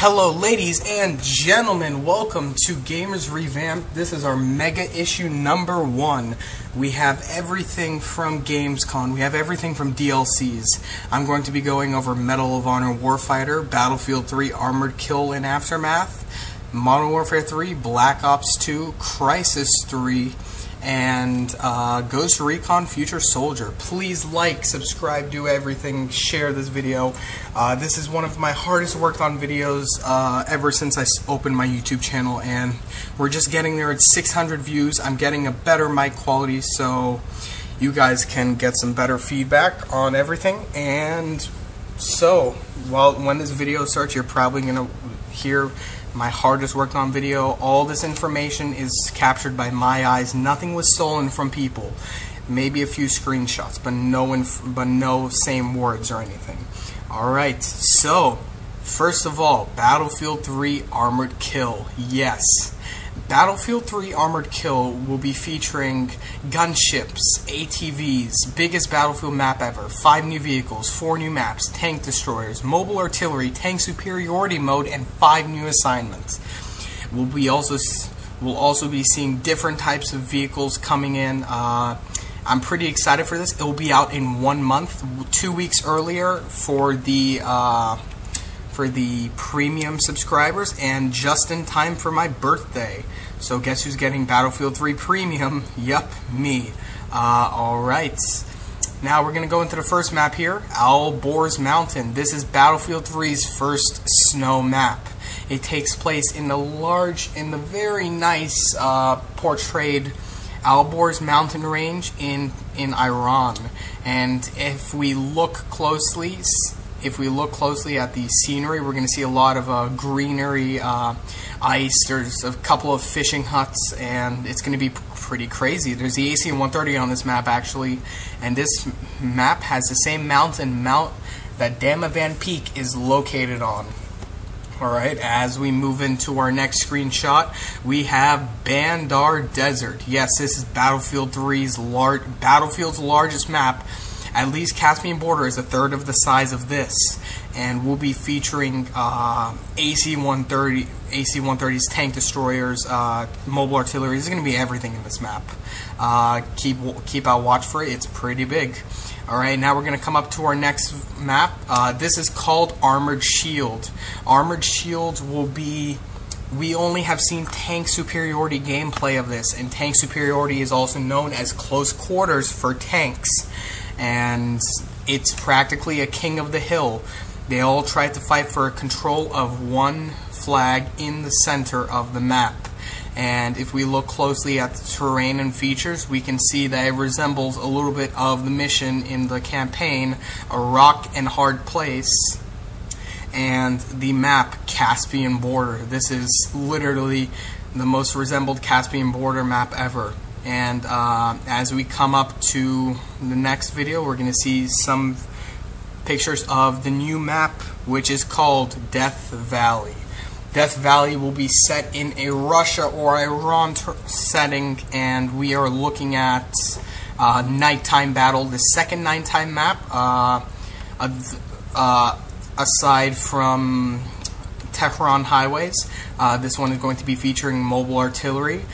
Hello ladies and gentlemen, welcome to Gamers Revamped. This is our mega issue number 1. We have everything from Gamescon, we have everything from DLCs. I'm going to be going over Medal of Honor Warfighter, Battlefield 3 Armored Kill and Aftermath, Modern Warfare 3, Black Ops 2, Crisis 3, and Ghost Recon Future Soldier. Please like, subscribe, do everything, share this video. This is one of my hardest worked on videos ever since I opened my YouTube channel, and we're just getting there at 600 views. I'm getting a better mic quality so you guys can get some better feedback on everything. And so, well, when this video starts, you're probably going to hear my hardest worked on video. All this information is captured by my eyes. Nothing was stolen from people. Maybe a few screenshots, but no same words or anything. Alright, so first of all, Battlefield 3 Armored Kill. Yes, Battlefield 3 Armored Kill will be featuring gunships, ATVs, biggest Battlefield map ever, 5 new vehicles, 4 new maps, tank destroyers, mobile artillery, tank superiority mode, and 5 new assignments. We'll also be seeing different types of vehicles coming in. I'm pretty excited for this. It will be out in 1 month, 2 weeks earlier for the premium subscribers, and just in time for my birthday. So guess who's getting Battlefield 3 Premium? Yup, me. Alright. Now we're going to go into the first map here, Alborz Mountain. This is Battlefield 3's first snow map. It takes place in the very nice portrayed Alborz mountain range in Iran. And if we look closely at the scenery, we're going to see a lot of greenery, ice. There's a couple of fishing huts, and it's going to be pretty crazy. There's the AC-130 on this map, actually, and this map has the same mountain that Damavand Peak is located on. Alright, as we move into our next screenshot, we have Bandar Desert. Yes, this is Battlefield's largest map. At least Caspian border is a third of the size of this, and we'll be featuring AC-130s, tank destroyers, mobile artillery. There's going to be everything in this map. Keep out watch for it. It's pretty big. Alright, now we're going to come up to our next map. This is called Armored Shield. Armored Shield will be... We only have seen tank superiority gameplay of this, and tank superiority is also known as close quarters for tanks. And it's practically a king of the hill. They all tried to fight for control of one flag in the center of the map. And if we look closely at the terrain and features, we can see that it resembles a little bit of the mission in the campaign, A Rock and Hard Place, and the map Caspian Border. This is literally the most resembled Caspian Border map ever. And as we come up to the next video, we're going to see some pictures of the new map, which is called Death Valley. Death Valley will be set in a Russia or Iran setting, and we are looking at nighttime battle, the second nighttime map, aside from Tehran highways. This one is going to be featuring mobile artillery.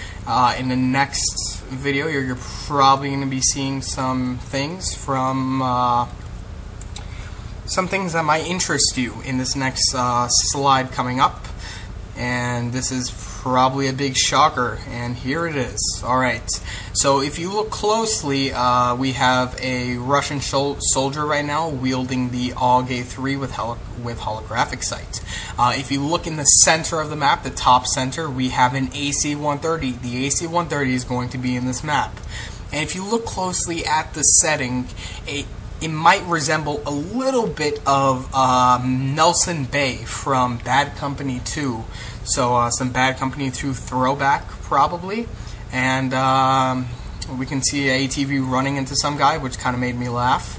In the next video, you're probably going to be seeing some things from some things that might interest you in this next slide coming up. And this is probably a big shocker, and here it is. Alright, so if you look closely, we have a Russian soldier right now wielding the MW3 with holographic sight. If you look in the center of the map, the top center, we have an AC-130. The AC-130 is going to be in this map. And if you look closely at the setting, it might resemble a little bit of Nelson Bay from Bad Company 2. So some Bad Company 2 throwback, probably. And we can see an ATV running into some guy, which kind of made me laugh.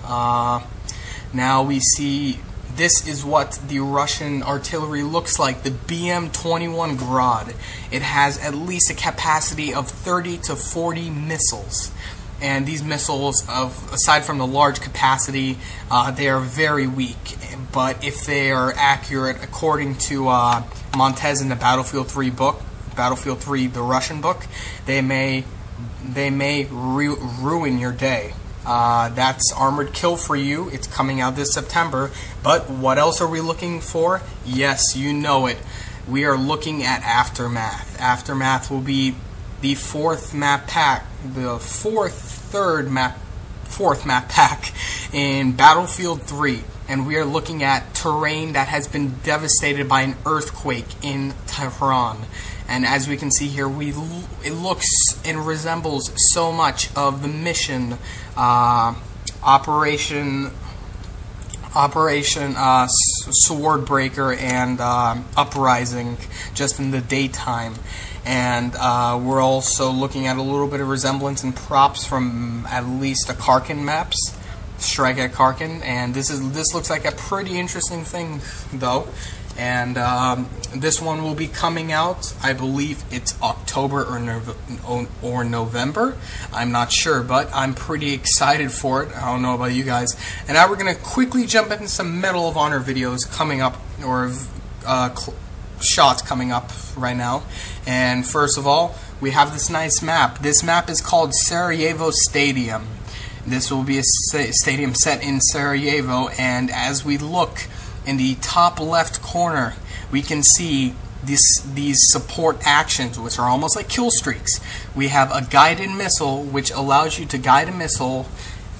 Now we see... This is what the Russian artillery looks like, the BM-21 Grad. It has at least a capacity of 30 to 40 missiles. and these missiles, aside from the large capacity, they are very weak. But if they are accurate, according to Montez in the Battlefield 3 book, Battlefield 3, the Russian book, they may ruin your day. That's Armored Kill for you. It's coming out this September. But what else are we looking for? Yes, you know it. We are looking at Aftermath. Aftermath will be the fourth map pack in Battlefield 3. And we are looking at terrain that has been devastated by an earthquake in Tehran. And as we can see here, it looks and resembles so much of the mission Operation Swordbreaker and Uprising, just in the daytime. And we're also looking at a little bit of resemblance and props from at least the Kharkin maps. Strike at Kharkin, and this looks like a pretty interesting thing, though. And this one will be coming out, I believe it's October or November. I'm not sure, but I'm pretty excited for it. I don't know about you guys. And now we're going to quickly jump into some Medal of Honor videos coming up, or shots coming up right now. And first of all, we have this nice map. This map is called Sarajevo Stadium. This will be a stadium set in Sarajevo, and as we look in the top left corner, we can see these support actions, which are almost like kill streaks. We have a guided missile, which allows you to guide a missile,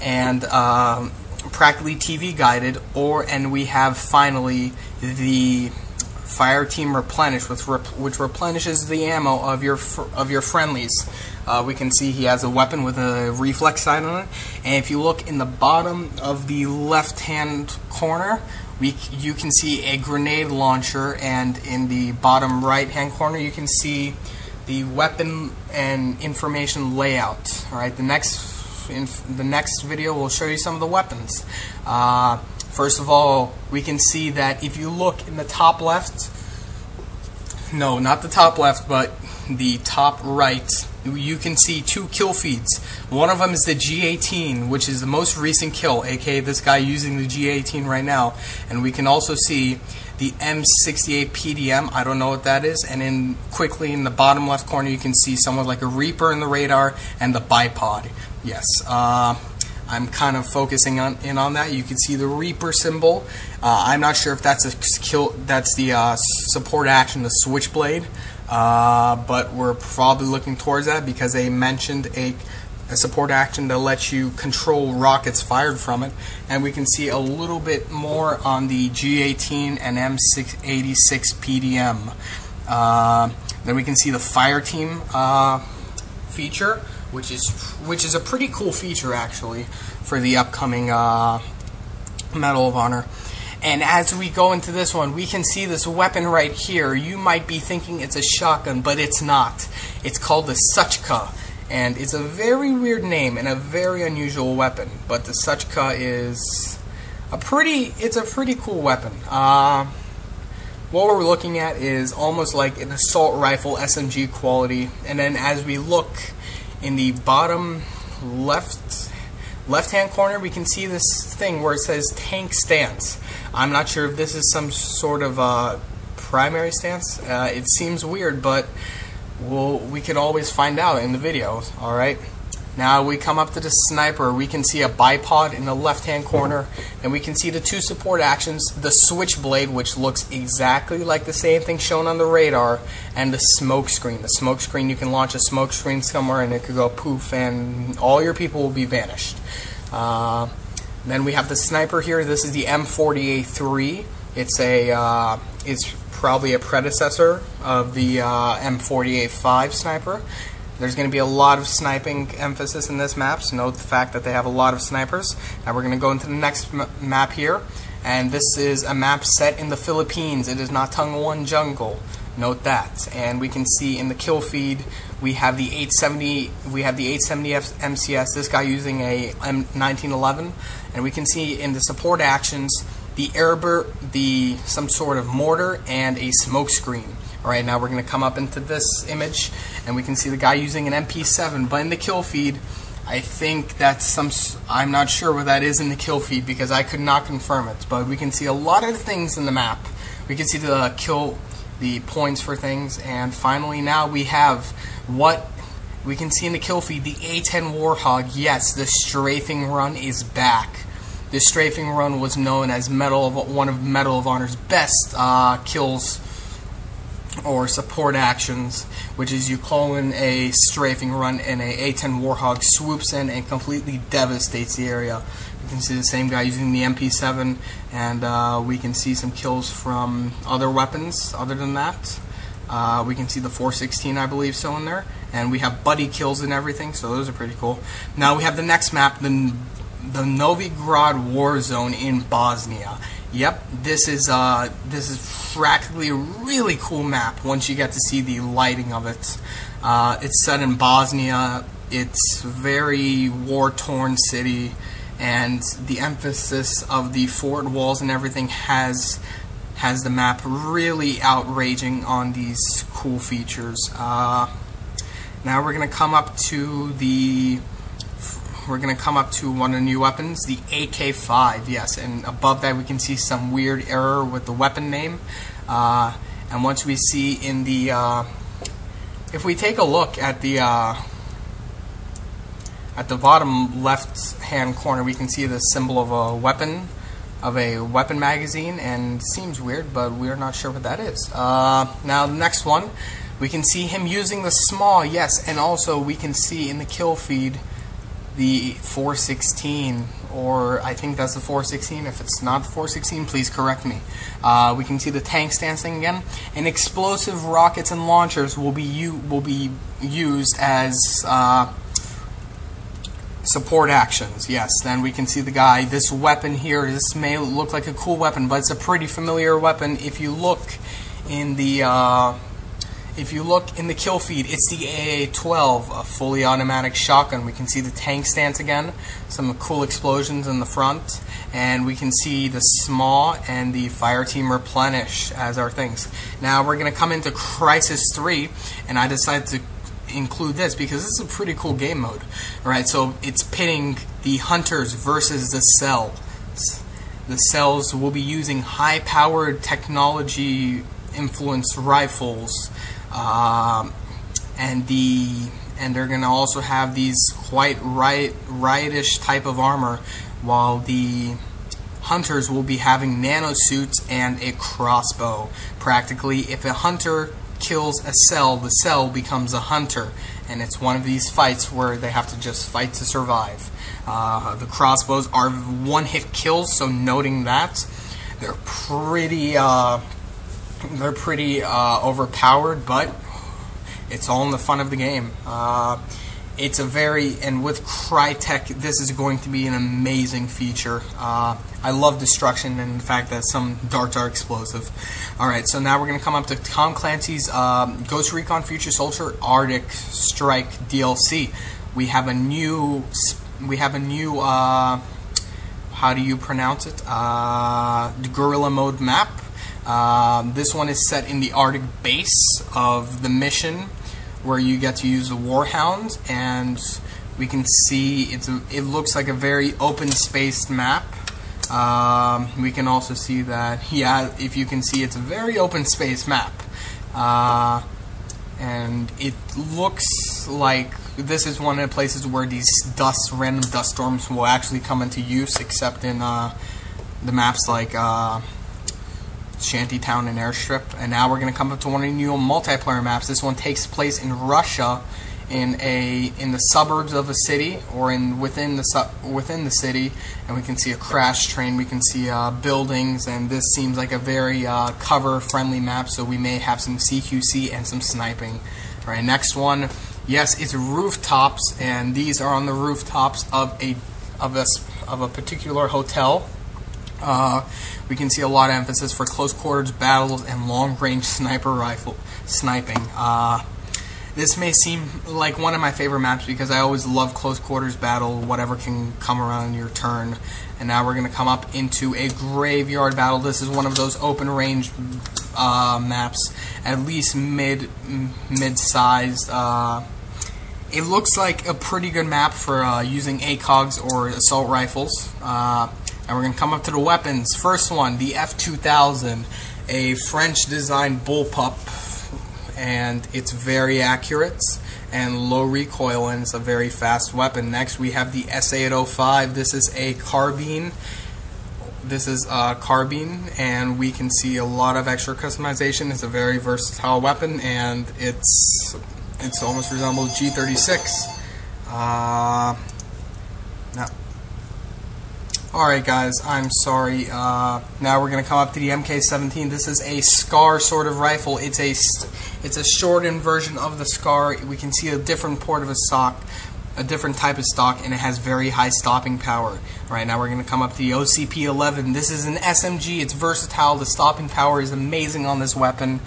and practically TV guided, and we have finally the Fire Team Replenish, which replenishes the ammo of your friendlies. We can see he has a weapon with a reflex sight on it, and if you look in the bottom of the left-hand corner, you can see a grenade launcher, and in the bottom right-hand corner, you can see the weapon and information layout. All right, the next video will show you some of the weapons. First of all, we can see that if you look in the top left, no, not the top left, but the top right, you can see two kill feeds. One of them is the G18, which is the most recent kill, aka this guy using the G18 right now. And we can also see the M68 PDM, I don't know what that is, and quickly in the bottom left corner you can see someone like a Reaper in the radar and the bipod. Yes, I'm kind of focusing in on that. You can see the Reaper symbol. I'm not sure if that's a kill. That's the support action, the Switchblade. But we're probably looking towards that because they mentioned a support action that lets you control rockets fired from it. And we can see a little bit more on the G18 and M86 PDM. Then we can see the Fire Team feature, which is a pretty cool feature actually for the upcoming Medal of Honor. And as we go into this one, we can see this weapon right here. You might be thinking it's a shotgun, but it's not. It's called the Suchka, and it's a very weird name and a very unusual weapon. But the Suchka is a pretty cool weapon. What we're looking at is almost like an assault rifle SMG quality. And then as we look in the bottom left-hand corner, we can see this thing where it says tank stance. I'm not sure if this is some sort of primary stance. It seems weird, but we can always find out in the videos. Alright, now we come up to the sniper. We can see a bipod in the left-hand corner, and we can see the two support actions, the Switchblade, which looks exactly like the same thing shown on the radar, and the smoke screen. The smoke screen, you can launch a smoke screen somewhere and it could go poof and all your people will be vanished. Then we have the sniper here. This is the M48-3. It's probably a predecessor of the M48-5 sniper. There's going to be a lot of sniping emphasis in this map, so note the fact that they have a lot of snipers. Now we're going to go into the next map here, and this is a map set in the Philippines. It is not Tungwan Jungle. Note that. And we can see in the kill feed we have the 870 MCS, this guy using a M1911, and we can see in the support actions the some sort of mortar and a smoke screen. Alright, now we're going to come up into this image and we can see the guy using an MP7, but in the kill feed I think that's some. I'm not sure what that is in the kill feed because I could not confirm it. But we can see a lot of things in the map. We can see the points for things, and finally now we have what we can see in the kill feed. The A10 Warthog. Yes, the strafing run is back. The strafing run was known as one of Medal of Honor's best kills or support actions, which is you call in a strafing run and a A10 Warthog swoops in and completely devastates the area. You can see the same guy using the MP7, and we can see some kills from other weapons other than that. We can see the 416, I believe, so in there, and we have buddy kills and everything, so those are pretty cool. Now we have the next map, the Novigrad War Zone in Bosnia. Yep, this is practically a really cool map once you get to see the lighting of it. It's set in Bosnia. It's a very war-torn city, and the emphasis of the fort walls and everything has the map really outraging on these cool features. Now we're gonna come up to one of the new weapons, the AK-5, yes, and above that we can see some weird error with the weapon name. And once we see in the, if we take a look at the bottom left-hand corner, we can see the symbol of a weapon magazine, and it seems weird, but we're not sure what that is. Now the next one, we can see him using the small, yes, and also we can see in the kill feed the 416, or I think that's the 416. If it's not the 416, please correct me. We can see the tanks dancing again, and explosive rockets and launchers will be used as support actions. Yes, then we can see the guy. This weapon here, this may look like a cool weapon, but it's a pretty familiar weapon. If you look in the kill feed, it's the AA-12, a fully automatic shotgun. We can see the tank stance again, some cool explosions in the front, and we can see the SMAW and the fire team replenish as our things. Now we're going to come into Crisis 3, and I decided to include this because this is a pretty cool game mode. Alright, so it's pitting the hunters versus the cells. The cells will be using high-powered technology-influenced rifles. And they're going to also have these quite riot-ish type of armor, while the hunters will be having nanosuits and a crossbow. Practically, if a hunter kills a cell, the cell becomes a hunter, and it's one of these fights where they have to just fight to survive. The crossbows are one-hit kills, so noting that they're pretty overpowered, but it's all in the fun of the game. It's a and with Crytek, this is going to be an amazing feature. I love destruction and the fact that some darts are explosive. Alright, so now we're going to come up to Tom Clancy's Ghost Recon Future Soldier Arctic Strike DLC. We have a new how do you pronounce it? The Guerrilla Mode map. This one is set in the Arctic base of the mission, where you get to use the Warhound, and we can see it looks like a very open-spaced map. We can also see that, yeah, if you can see, it's a very open-spaced map, and it looks like this is one of the places where these random dust storms will actually come into use, except in the maps like Shantytown and Airstrip. And now we're going to come up to one of the new multiplayer maps. This one takes place in Russia, in the suburbs of a city, or within the city, and we can see a crash train, we can see buildings, and this seems like a very cover-friendly map, so we may have some CQC and some sniping. All right, next one, yes, it's rooftops, and these are on the rooftops of a particular hotel. We can see a lot of emphasis for close quarters battles and long-range sniper rifle sniping. This may seem like one of my favorite maps because I always love close quarters battle, whatever can come around your turn. And now we're going to come up into a graveyard battle. This is one of those open range maps, at least mid-sized it looks like a pretty good map for using ACOGs or assault rifles. And we're going to come up to the weapons. First one, the F2000, a French-designed bullpup, and it's very accurate and low recoil, and it's a very fast weapon. Next, we have the SA-805. This is a carbine. And we can see a lot of extra customization. It's a very versatile weapon, and it's almost resembles G36. Alright guys, I'm sorry. Now we're going to come up to the MK17. This is a SCAR sort of rifle. It's a shortened version of the SCAR. We can see a different port of a stock, a different type of stock, and it has very high stopping power. Alright, now we're going to come up to the OCP-11. This is an SMG. It's versatile. The stopping power is amazing on this weapon.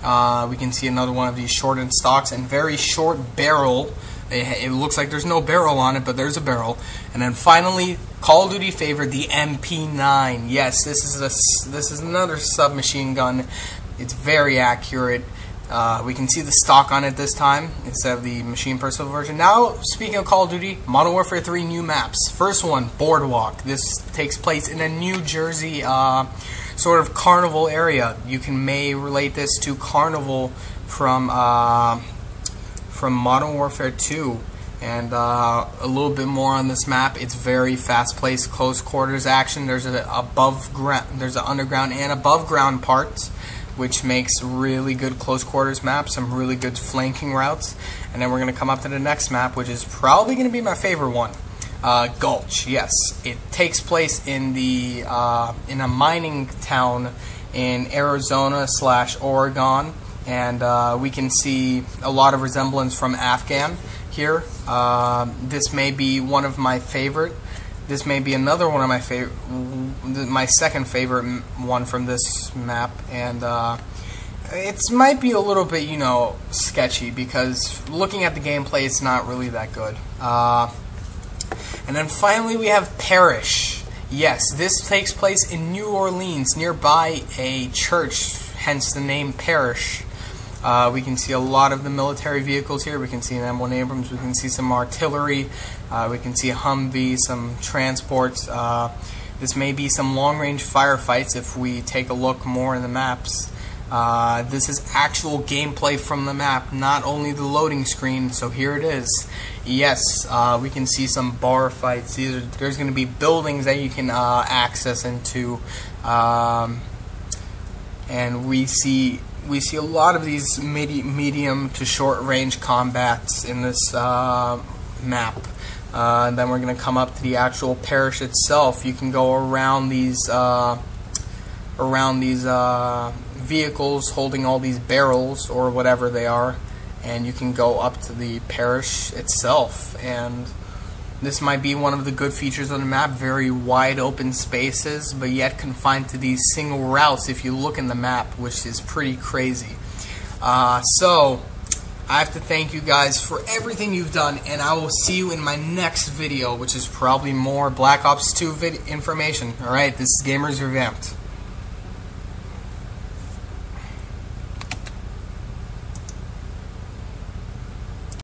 We can see another one of these shortened stocks and very short barrel. It looks like there's no barrel on it, but there's a barrel. And then finally, Call of Duty favorite, the MP9. Yes, this is another submachine gun. It's very accurate. We can see the stock on it this time instead of the machine pistol version. Now, speaking of Call of Duty, Modern Warfare 3 new maps. First one, Boardwalk. This takes place in a New Jersey sort of carnival area. You may relate this to Carnival from Modern Warfare 2. And a little bit more on this map. It's very fast-paced, close quarters action. There's an underground and above ground parts, which makes really good close quarters maps, some really good flanking routes. And then we're going to come up to the next map, which is probably going to be my favorite one, Gulch. Yes, it takes place in a mining town in Arizona/Oregon, and we can see a lot of resemblance from Afghan here. This may be one of my favorite. This may be another one of my favorite, my second favorite one from this map, and it might be a little bit, sketchy, because looking at the gameplay, it's not really that good. And then finally, we have Parish. Yes, this takes place in New Orleans, nearby a church, hence the name Parish. We can see a lot of the military vehicles here. We can see an M1 Abrams. We can see some artillery. We can see a Humvee, some transports. This may be some long-range firefights if we take a look more in the maps. This is actual gameplay from the map, not only the loading screen. So here it is. Yes, we can see some bar fights. There's going to be buildings that you can access into, and we see a lot of these medium to short range combats in this map. And then we're going to come up to the actual parish itself. You can go around these vehicles holding all these barrels or whatever they are, and you can go up to the parish itself. And this might be one of the good features of the map, very wide open spaces, but yet confined to these single routes if you look in the map, which is pretty crazy. So, I have to thank you guys for everything you've done, and I will see you in my next video, which is probably more Black Ops 2 information. Alright, this is Gamers Revamped.